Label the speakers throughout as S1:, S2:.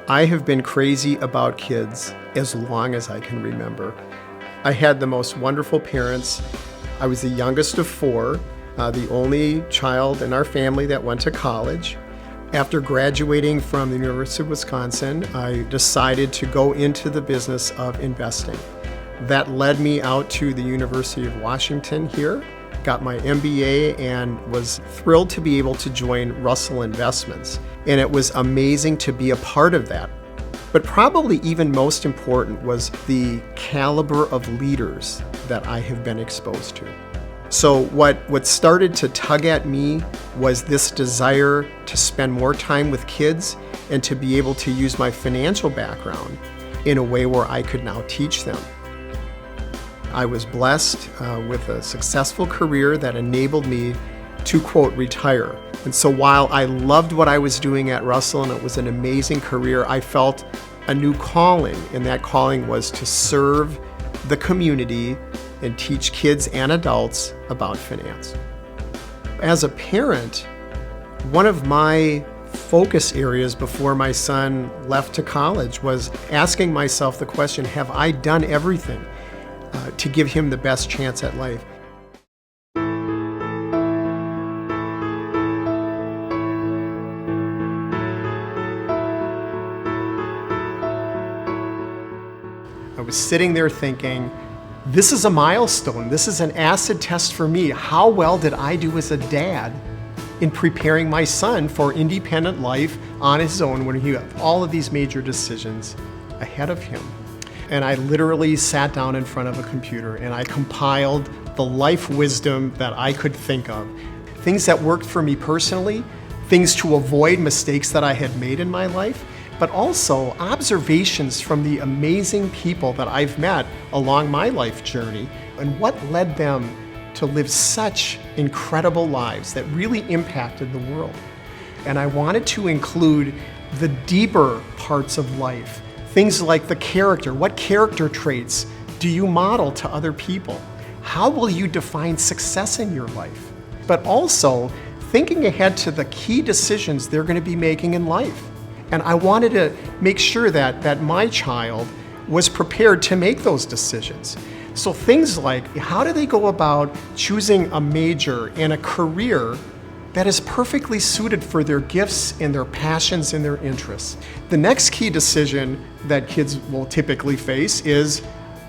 S1: I have been crazy about kids as long as I can remember. I had the most wonderful parents. I was the youngest of four, the only child in our family that went to college. After graduating from the University of Wisconsin, I decided to go into the business of investing. That led me out to the University of Washington here, got my MBA, and was thrilled to be able to join Russell Investments. And it was amazing to be a part of that. But probably even most important was the caliber of leaders that I have been exposed to. So what started to tug at me was this desire to spend more time with kids and to be able to use my financial background in a way where I could now teach them. I was blessed with a successful career that enabled me to, quote, retire. And so while I loved what I was doing at Russell and it was an amazing career, I felt a new calling, and that calling was to serve the community and teach kids and adults about finance. As a parent, one of my focus areas before my son left to college was asking myself the question, have I done everything to give him the best chance at life? I was sitting there thinking, this is a milestone. This is an acid test for me. How well did I do as a dad in preparing my son for independent life on his own when he had all of these major decisions ahead of him? And I literally sat down in front of a computer and I compiled the life wisdom that I could think of. Things that worked for me personally, things to avoid mistakes that I had made in my life, but also observations from the amazing people that I've met along my life journey and what led them to live such incredible lives that really impacted the world. And I wanted to include the deeper parts of life, things like the character. What character traits do you model to other people? How will you define success in your life? But also thinking ahead to the key decisions they're going to be making in life. And I wanted to make sure that my child was prepared to make those decisions. So things like, how do they go about choosing a major and a career that is perfectly suited for their gifts and their passions and their interests? The next key decision that kids will typically face is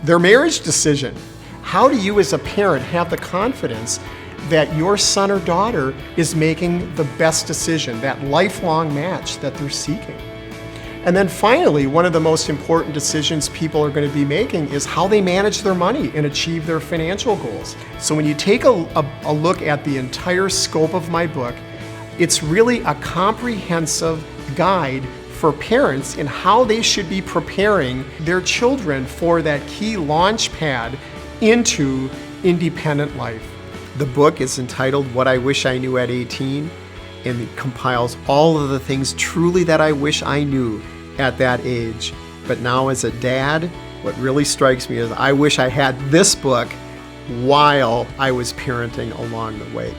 S1: their marriage decision. How do you as a parent have the confidence that your son or daughter is making the best decision, that lifelong match that they're seeking? And then finally, one of the most important decisions people are going to be making is how they manage their money and achieve their financial goals. So when you take a look at the entire scope of my book, it's really a comprehensive guide for parents in how they should be preparing their children for that key launch pad into independent life. The book is entitled What I Wish I Knew at 18, and it compiles all of the things truly that I wish I knew at that age. But now as a dad, what really strikes me is I wish I had this book while I was parenting along the way.